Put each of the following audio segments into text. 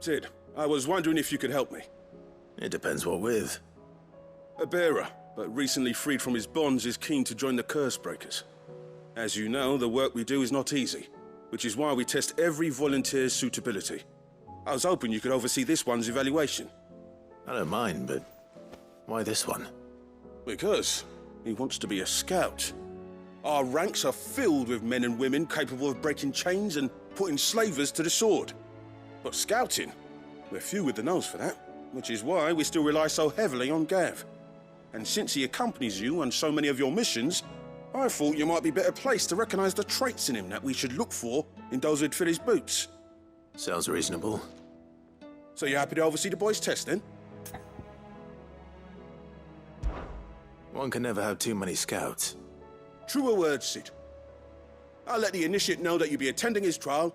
Sid, I was wondering if you could help me. It depends what with. A bearer, but recently freed from his bonds, is keen to join the cursebreakers. As you know, the work we do is not easy, which is why we test every volunteer's suitability. I was hoping you could oversee this one's evaluation. I don't mind, but why this one? Because he wants to be a scout. Our ranks are filled with men and women capable of breaking chains and putting slavers to the sword. But scouting, we're few with the nose for that, which is why we still rely so heavily on Gav. And since he accompanies you on so many of your missions, I thought you might be better placed to recognize the traits in him that we should look for in those who'd fill his boots. Sounds reasonable. So you happy to oversee the boys' test, then? One can never have too many scouts. Truer words, Sid. I'll let the initiate know that you'll be attending his trial,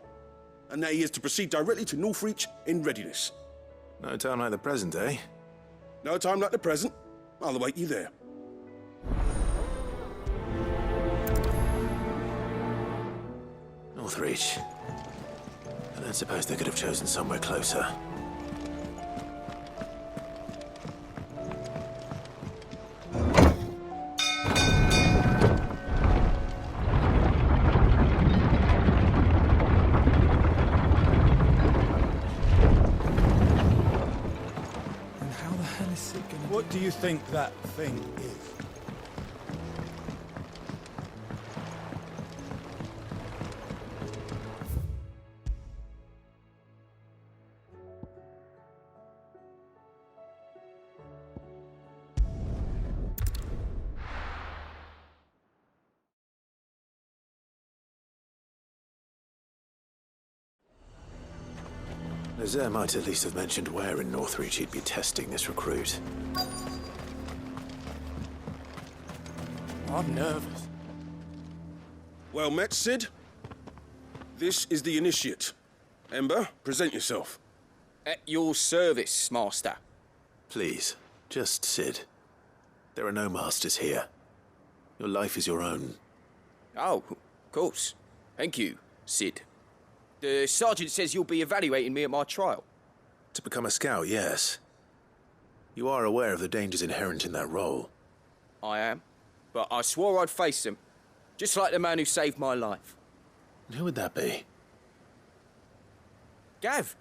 and that he is to proceed directly to Northreach in readiness. No time like the present, eh? No time like the present. I'll await you there. Northreach. I don't suppose they could have chosen somewhere closer. What do you think that thing is? Lazare might at least have mentioned where in Northreach he'd be testing this recruit. I'm nervous. Well met, Sid. This is the initiate. Ember, present yourself. At your service, Master. Please, just Sid. There are no masters here. Your life is your own. Oh, of course. Thank you, Sid. The sergeant says you'll be evaluating me at my trial. To become a scout, yes. You are aware of the dangers inherent in that role. I am. But I swore I'd face them. Just like the man who saved my life. Who would that be? Gav.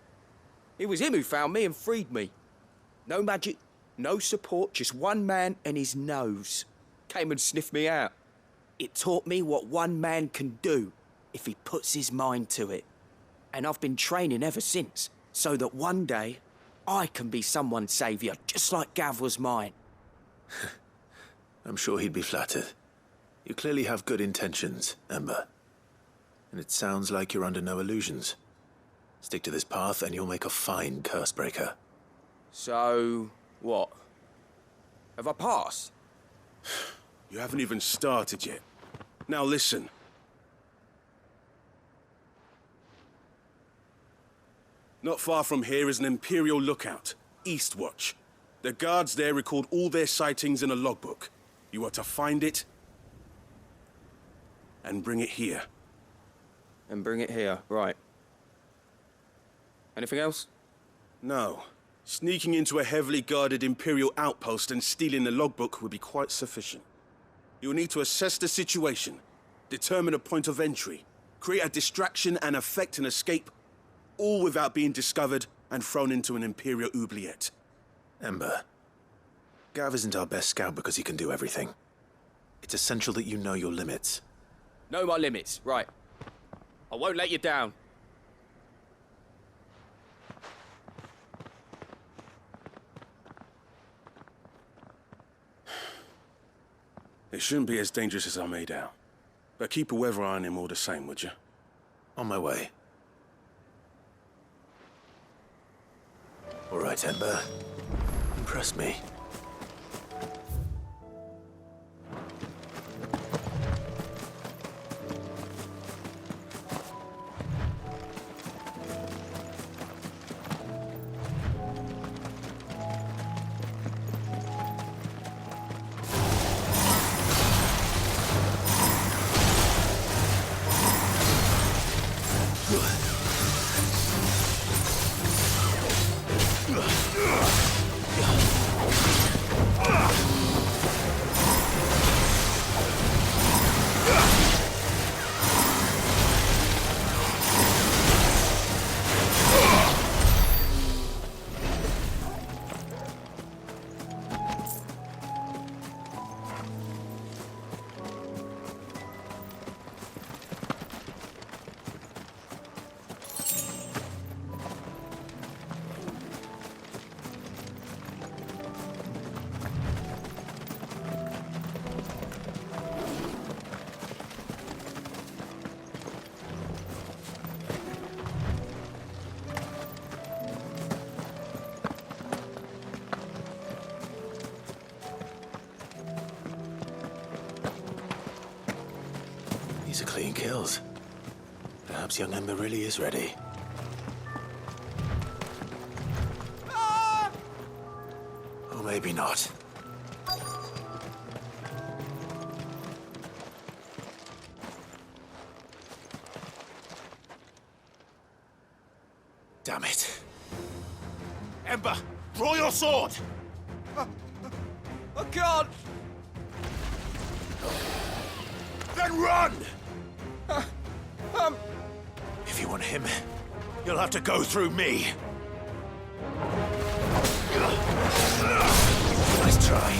It was him who found me and freed me. No magic, no support, just one man and his nose. Came and sniffed me out. It taught me what one man can do if he puts his mind to it. And I've been training ever since, so that one day I can be someone's saviour, just like Gav was mine. I'm sure he'd be flattered. You clearly have good intentions, Ember. And it sounds like you're under no illusions. Stick to this path and you'll make a fine cursebreaker. So, what? Have I passed? You haven't even started yet. Now listen. Not far from here is an Imperial lookout, Eastwatch. The guards there record all their sightings in a logbook. You are to find it and bring it here. And bring it here, right. Anything else? No. Sneaking into a heavily guarded Imperial outpost and stealing the logbook would be quite sufficient. You'll need to assess the situation, determine a point of entry, create a distraction and effect an escape, all without being discovered and thrown into an Imperial oubliette. Ember, Gav isn't our best scout because he can do everything. It's essential that you know your limits. Know my limits, right. I won't let you down. It shouldn't be as dangerous as I made out. But keep a weather eye on him all the same, would you? On my way. All right, Ember. Impress me. These are clean kills. Perhaps young Ember really is ready. Or maybe not. Damn it. Ember, draw your sword! I can't! Then run! If you want him, you'll have to go through me. Nice try.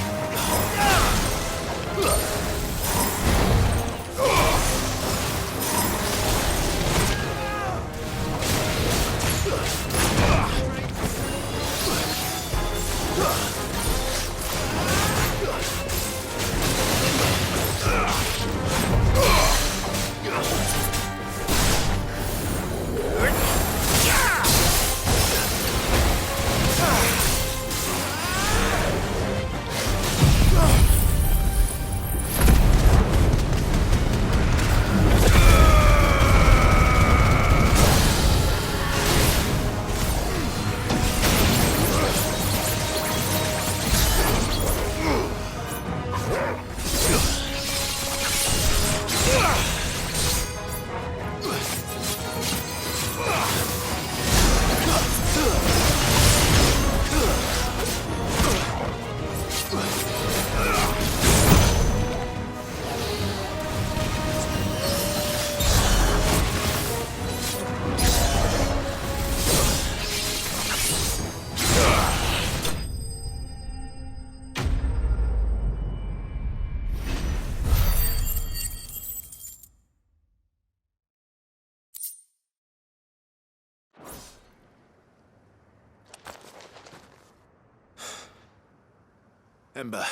Ember,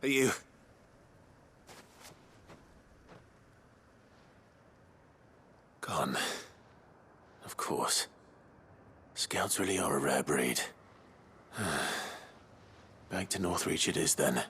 are you... Gone. Of course. Scouts really are a rare breed. Back to Northreach it is, then.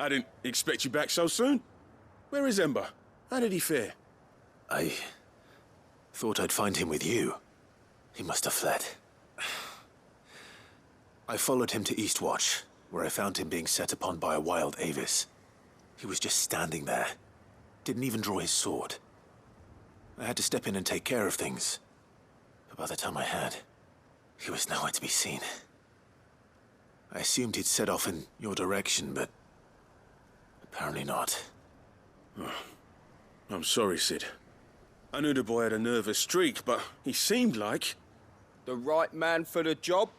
I didn't expect you back so soon. Where is Ember? How did he fare? I thought I'd find him with you. He must have fled. I followed him to Eastwatch, where I found him being set upon by a wild Avis. He was just standing there. Didn't even draw his sword. I had to step in and take care of things. But by the time I had, he was nowhere to be seen. I assumed he'd set off in your direction, but apparently not. Oh, I'm sorry, Sid. I knew the boy had a nervous streak, but he seemed like... The right man for the job?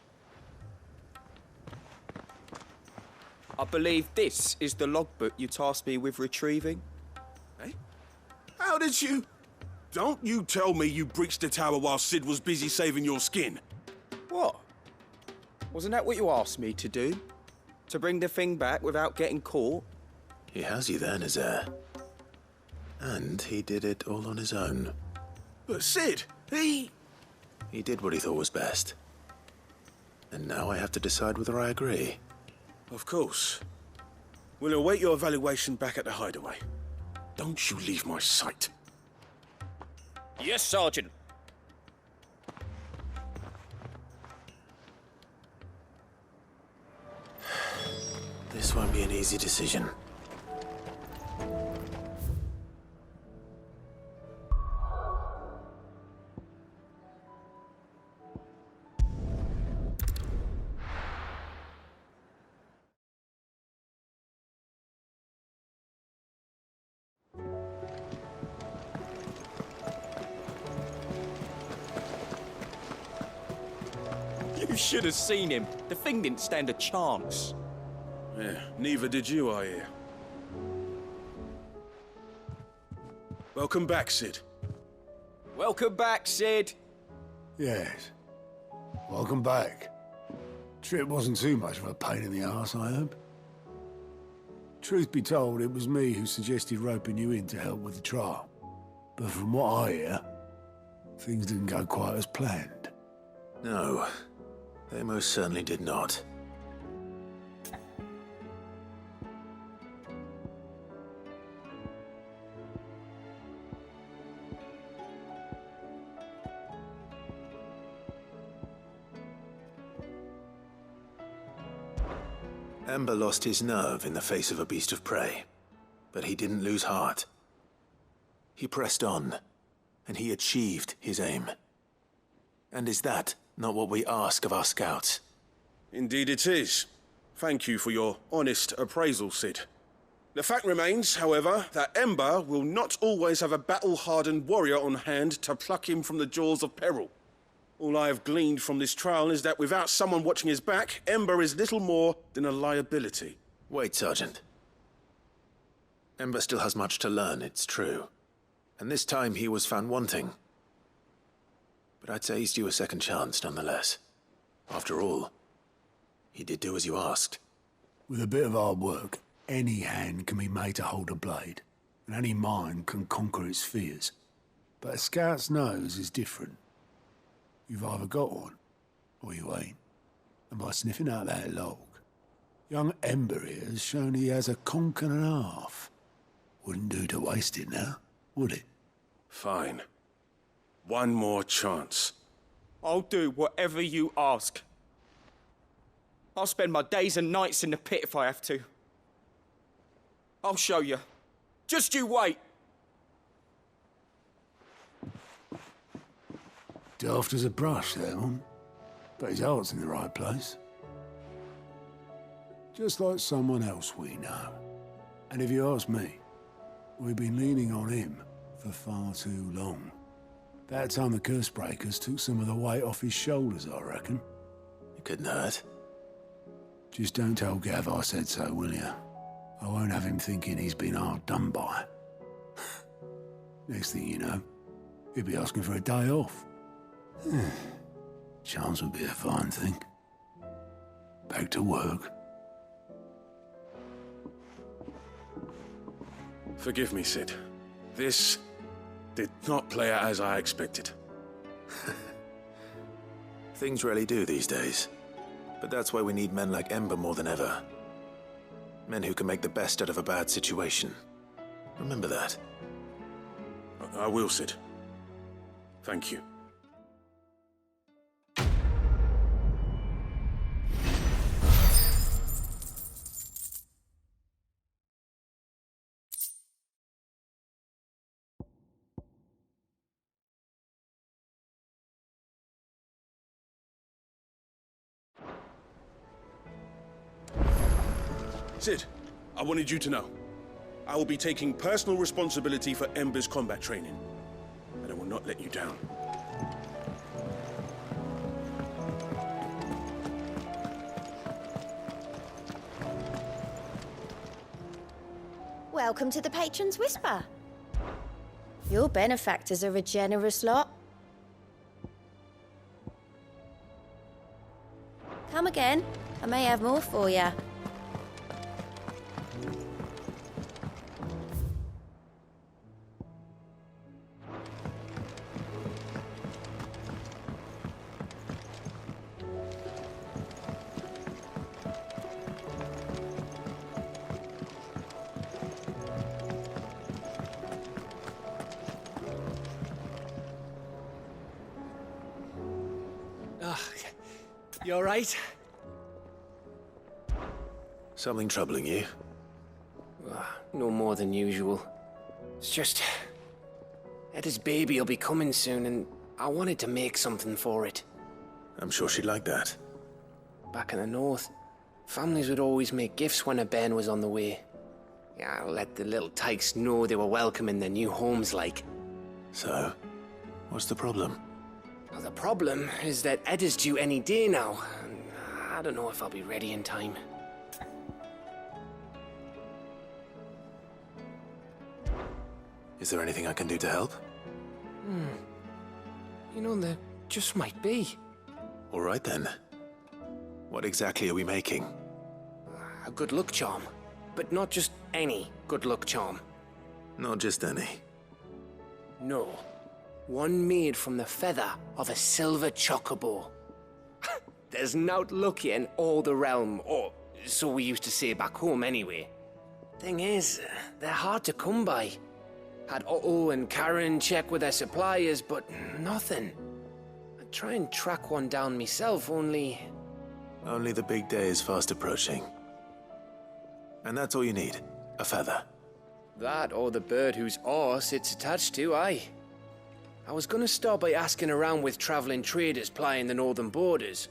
I believe this is the logbook you tasked me with retrieving. Eh? How did you... Don't you tell me you breached the tower while Sid was busy saving your skin. What? Wasn't that what you asked me to do? To bring the thing back without getting caught? He has you then, as heir. And he did it all on his own. But Sid, he did what he thought was best. And now I have to decide whether I agree. Of course. We'll await your evaluation back at the hideaway. Don't you leave my sight. Yes, Sergeant. This won't be an easy decision. You should have seen him. The thing didn't stand a chance. Yeah, neither did you, I hear. Welcome back, Sid. Welcome back, Sid. Yes. Welcome back. Trip wasn't too much of a pain in the arse, I hope. Truth be told, it was me who suggested roping you in to help with the trial. But from what I hear, things didn't go quite as planned. No, they most certainly did not. Ember lost his nerve in the face of a beast of prey, but he didn't lose heart. He pressed on, and he achieved his aim. And is that not what we ask of our scouts? Indeed it is. Thank you for your honest appraisal, Sid. The fact remains, however, that Ember will not always have a battle-hardened warrior on hand to pluck him from the jaws of peril. All I have gleaned from this trial is that without someone watching his back, Ember is little more than a liability. Wait, Sergeant. Ember still has much to learn, it's true. And this time he was found wanting. But I'd say he's due a second chance, nonetheless. After all, he did do as you asked. With a bit of hard work, any hand can be made to hold a blade, and any mind can conquer its fears. But a scout's nose is different. You've either got one, or you ain't. And by sniffing out that log, young Ember here has shown he has a conk and a half. Wouldn't do to waste it now, would it? Fine. One more chance. I'll do whatever you ask. I'll spend my days and nights in the pit if I have to. I'll show you. Just you wait. Daft as a brush, that one. But his heart's in the right place. Just like someone else we know. And if you ask me, we've been leaning on him for far too long. That time the cursebreakers took some of the weight off his shoulders, I reckon. It couldn't hurt. Just don't tell Gav I said so, will you? I won't have him thinking he's been hard done by. Next thing you know, he'll be asking for a day off. Chance would be a fine thing. Back to work. Forgive me, Sid. This did not play out as I expected. Things really do these days. But that's why we need men like Ember more than ever. Men who can make the best out of a bad situation. Remember that. I will, Sid. Thank you. Sid, I wanted you to know. I will be taking personal responsibility for Ember's combat training, and I will not let you down. Welcome to the Patron's Whisper. Your benefactors are a generous lot. Come again. I may have more for you. You alright? Something troubling you? No more than usual. It's just... Edda's baby will be coming soon, and I wanted to make something for it. I'm sure she'd like that. Back in the north, families would always make gifts when a bairn was on the way. Yeah, let the little tykes know they were welcome in their new homes, like. So, what's the problem? Well, the problem is that Edda's due any day now, and I don't know if I'll be ready in time. Is there anything I can do to help? You know, there just might be. All right then. What exactly are we making? A good luck charm. But not just any good luck charm. Not just any. No. One made from the feather of a silver chocobo. There's naught lucky in all the realm, or so we used to say back home anyway. Thing is, they're hard to come by. Had Otto and Karen check with their suppliers, but nothing. I'd try and track one down myself, only... Only the big day is fast approaching. And that's all you need, a feather. That or the bird whose horse it's attached to, aye. I was gonna start by asking around with traveling traders plying the northern borders.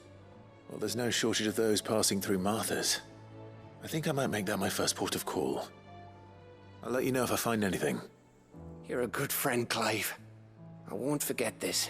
Well, there's no shortage of those passing through Martha's. I think I might make that my first port of call. I'll let you know if I find anything. You're a good friend, Clive. I won't forget this.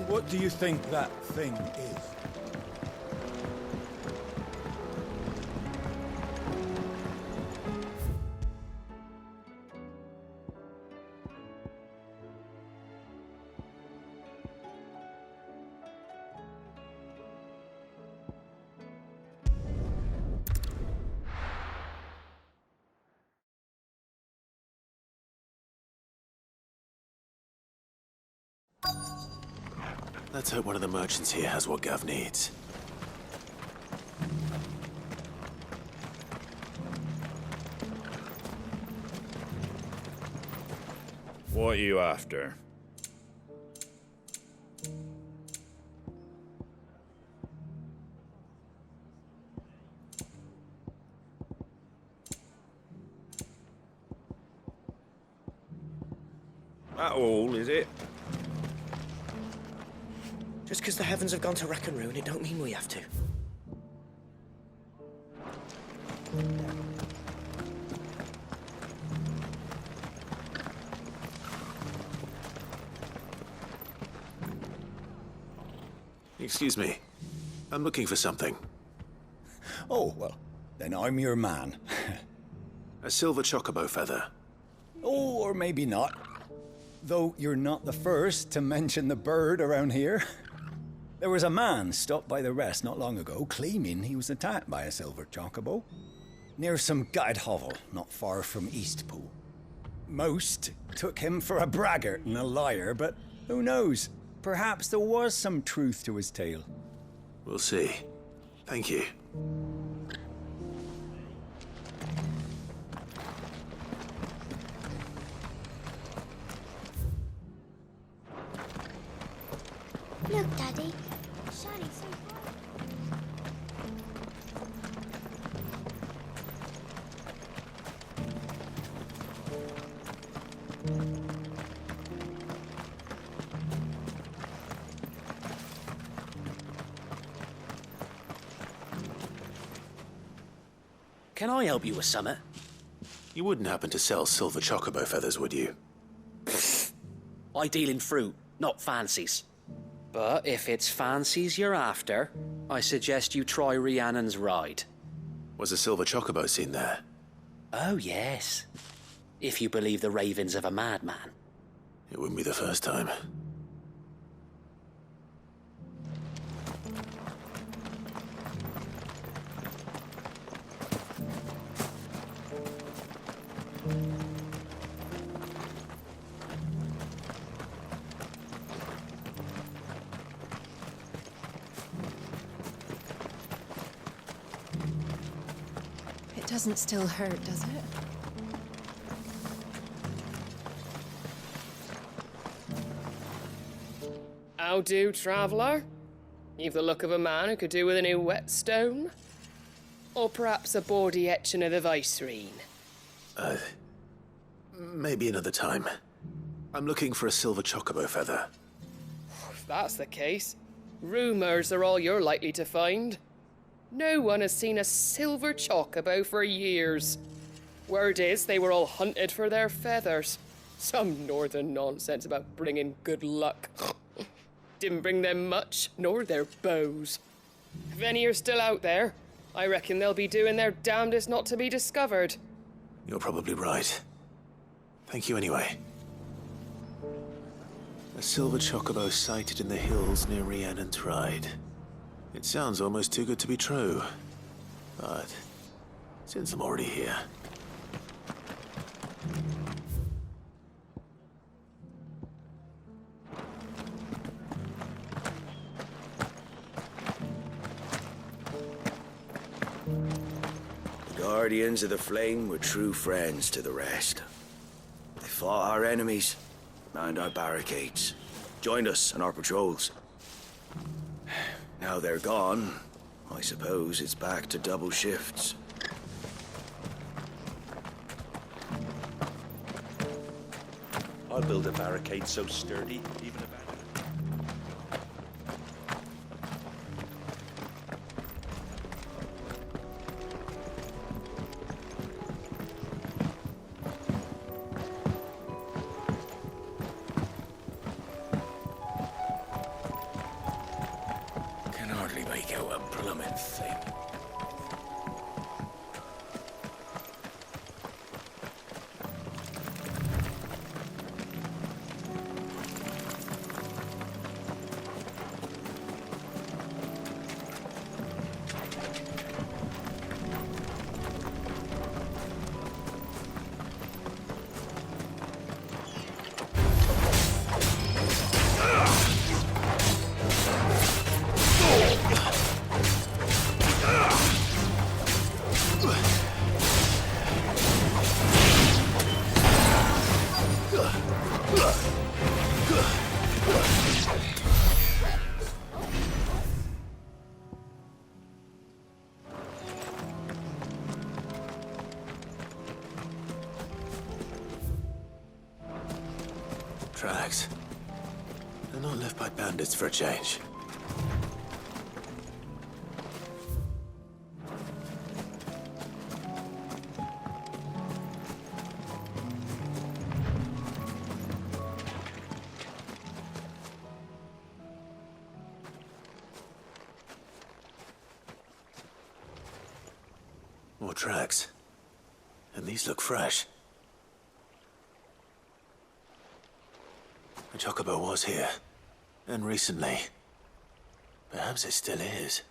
What do you think that thing is? Let's hope one of the merchants here has what Gav needs. What are you after? That all, is it? Just because the heavens have gone to rack and ruin, it don't mean we have to. Excuse me. I'm looking for something. Oh, well, then I'm your man. A silver chocobo feather. Oh, or maybe not. Though you're not the first to mention the bird around here. There was a man stopped by the rest not long ago claiming he was attacked by a silver chocobo near some gutted hovel not far from Eastpool. Most took him for a braggart and a liar, but who knows? Perhaps there was some truth to his tale. We'll see. Thank you. Look, Daddy. Shining so bright. Can I help you with something? You wouldn't happen to sell silver chocobo feathers, would you? I deal in fruit, not fancies. But if it's fancies you're after, I suggest you try Rhiannon's ride. Was a silver chocobo seen there? Oh, yes. If you believe the ravings of a madman. It wouldn't be the first time. It doesn't still hurt, does it? How do, traveller? You've the look of a man who could do with a new whetstone. Or perhaps a bawdy etching of the Vicereine. Maybe another time. I'm looking for a silver chocobo feather. If that's the case, rumours are all you're likely to find. No one has seen a silver chocobo for years. Word is they were all hunted for their feathers. Some northern nonsense about bringing good luck. Didn't bring them much, nor their bows. If any are still out there, I reckon they'll be doing their damnedest not to be discovered. You're probably right. Thank you anyway. A silver chocobo sighted in the hills near Rhiannon's Ride. It sounds almost too good to be true. But since I'm already here... The Guardians of the Flame were true friends to the rest. They fought our enemies, manned our barricades, joined us on our patrols. Now they're gone, I suppose it's back to double shifts. I'll build a barricade so sturdy, even if... Can hardly make out a blooming thing. Tracks. They're not left by bandits for a change. More tracks. And these look fresh. The chocobo was here. And recently. Perhaps it still is.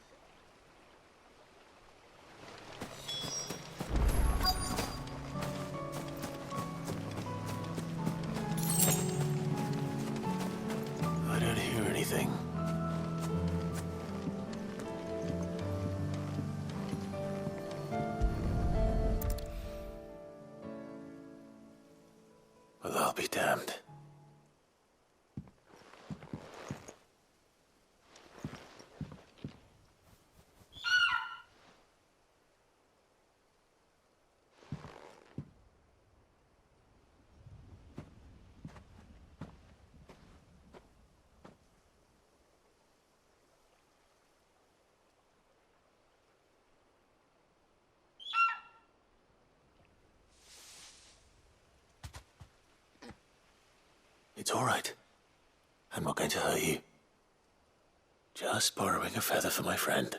I don't hear anything. Well, I'll be damned. It's all right. I'm not going to hurt you. Just borrowing a feather for my friend.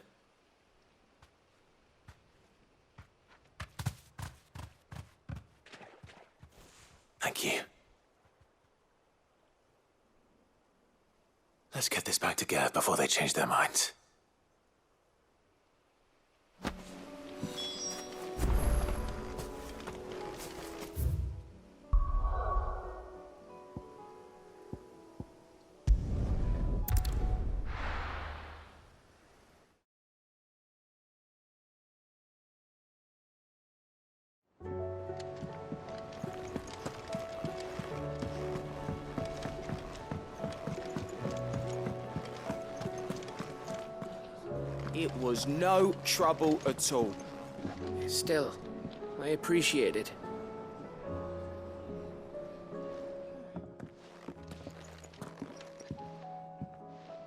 Thank you. Let's get this back to Gav before they change their minds. It was no trouble at all. Still, I appreciate it.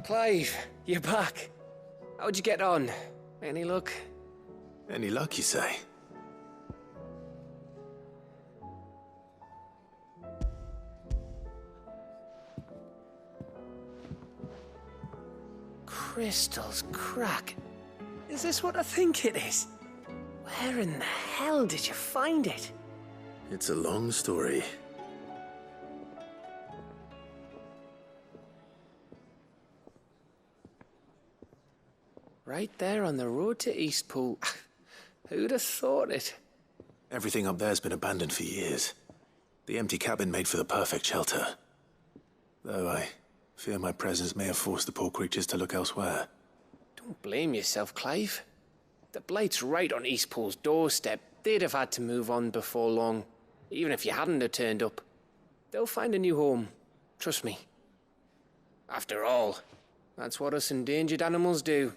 Clive, you're back. How'd you get on? Any luck? Any luck, you say? Crystal's crack. Is this what I think it is? Where in the hell did you find it? It's a long story. Right there on the road to Eastpool. Who'd have thought it? Everything up there's been abandoned for years. The empty cabin made for the perfect shelter. Though I fear my presence may have forced the poor creatures to look elsewhere. Don't blame yourself, Clive. The Blight's right on Eastpool's doorstep. They'd have had to move on before long, even if you hadn't have turned up. They'll find a new home. Trust me. After all, that's what us endangered animals do.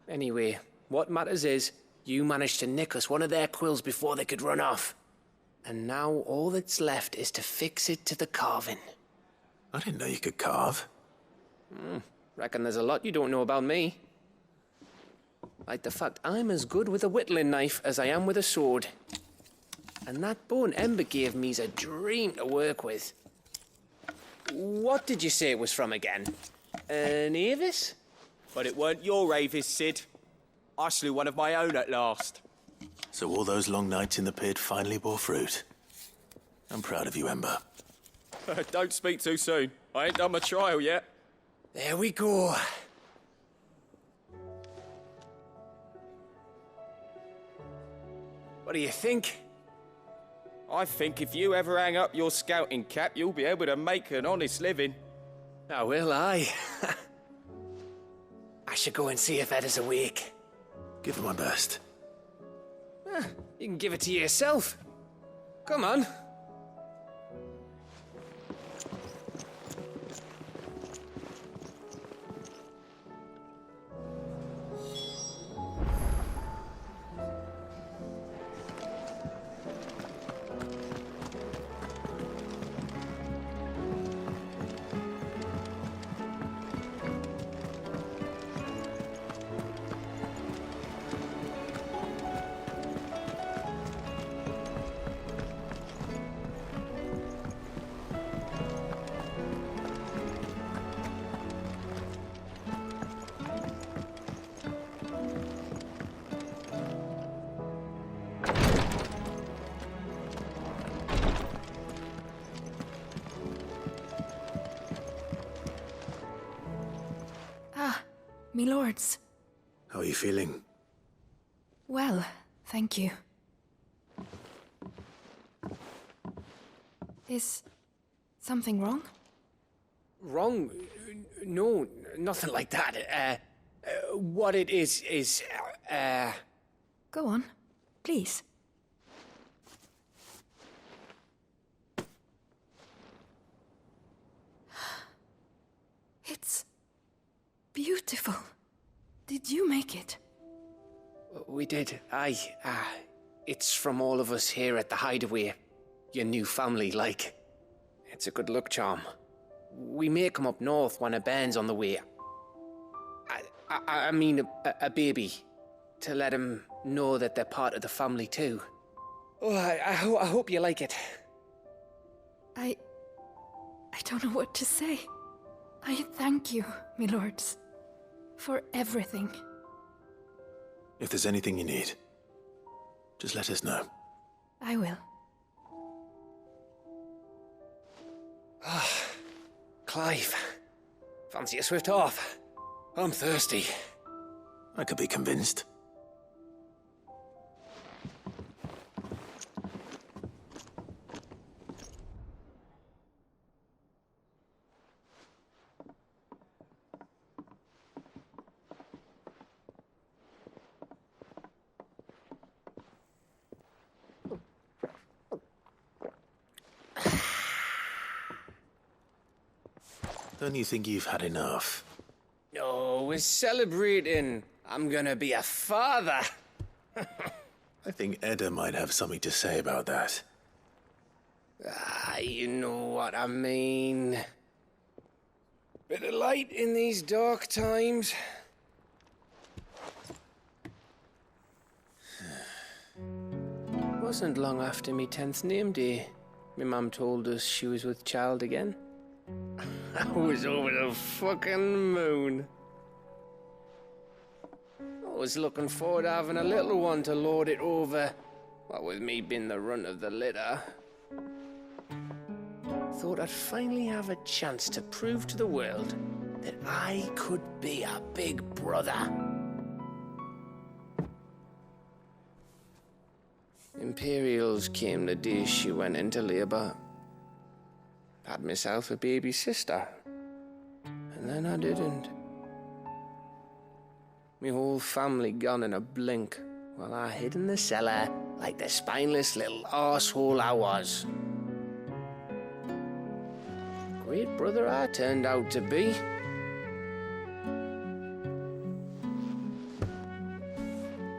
Anyway, what matters is, you managed to nick us one of their quills before they could run off. And now all that's left is to fix it to the carving. I didn't know you could carve. Reckon there's a lot you don't know about me. Like the fact I'm as good with a whittling knife as I am with a sword. And that bone Ember gave me's a dream to work with. What did you say it was from again? An Avis? But it weren't your Avis, Sid. I slew one of my own at last. So all those long nights in the pit finally bore fruit. I'm proud of you, Ember. Don't speak too soon. I ain't done my trial yet. There we go. What do you think? I think if you ever hang up your scouting cap, you'll be able to make an honest living. Oh, will I? I should go and see if Edda's awake. Give it my best. You can give it to yourself. Come on. Me lords. How are you feeling? Well, thank you. Is something wrong? Wrong? No, nothing like that. What it is... Go on, please. It's beautiful. Did you make it? We did. Aye. It's from all of us here at the Hideaway. Your new family, like. It's a good luck charm. We may come up north when a band's on the way. I mean a baby. To let him know that they're part of the family too. Oh, I hope you like it. I don't know what to say. I thank you, me lords, for everything. If there's anything you need, just let us know. I will. Clive. Fancy a swift off? I'm thirsty. I could be convinced. Don't you think you've had enough? No, we're celebrating. I'm gonna be a father. I think Edda might have something to say about that. You know what I mean. Bit of light in these dark times. Wasn't long after me 10th name day, my mum told us she was with child again. I was over the fucking moon. I was looking forward to having a little one to lord it over, what with me being the runt of the litter. Thought I'd finally have a chance to prove to the world that I could be a big brother. Imperials came the day she went into labour. Had myself a baby sister, and then I didn't. My whole family gone in a blink, while I hid in the cellar like the spineless little arsehole I was. Great brother I turned out to be.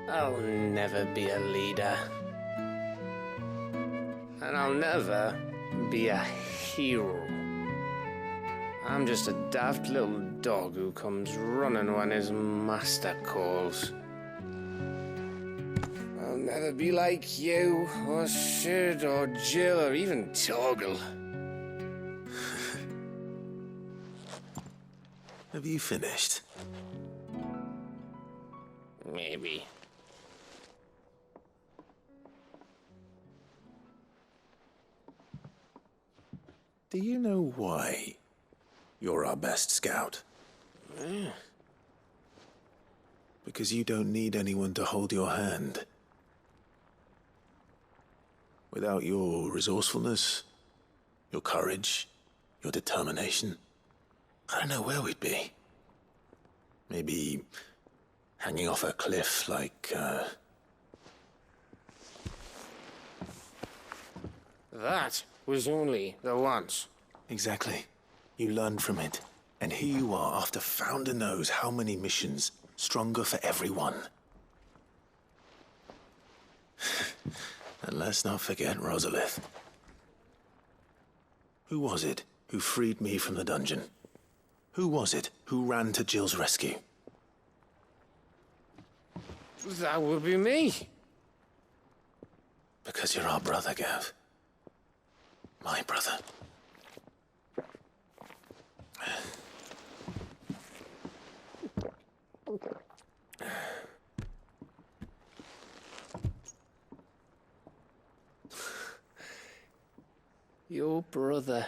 I'll never be a leader. And I'll never be a hero. I'm just a daft little dog who comes running when his master calls. I'll never be like you, or Sid, or Jill, or even Torgal. Have you finished? Maybe. Do you know why you're our best scout? Yeah. Because you don't need anyone to hold your hand. Without your resourcefulness, your courage, your determination, I don't know where we'd be. Maybe hanging off a cliff like, That was only the once. Exactly. You learned from it. And here you are after Founder knows how many missions, stronger for everyone. And let's not forget Rosalith. Who was it who freed me from the dungeon? Who was it who ran to Jill's rescue? That would be me. Because you're our brother, Gav. My brother. Your brother.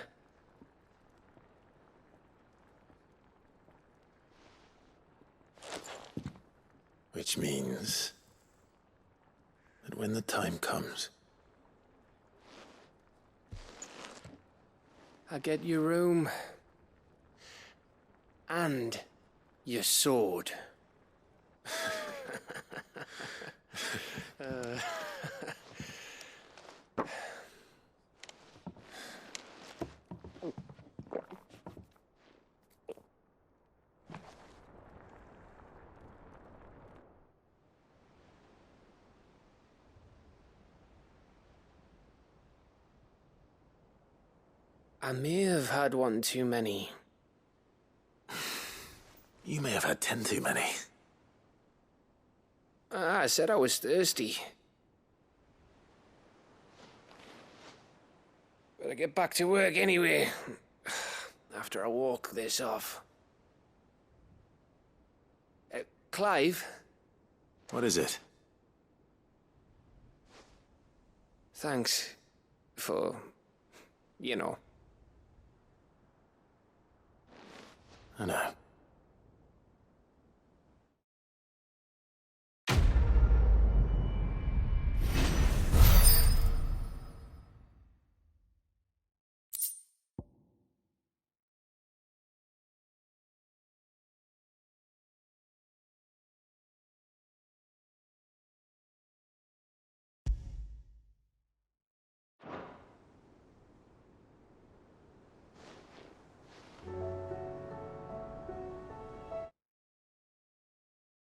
Which means that when the time comes, I get your room. And your sword. I may have had one too many. You may have had 10 too many. I said I was thirsty. Better get back to work anyway. After I walk this off. Clive? What is it? Thanks for, you know. I know.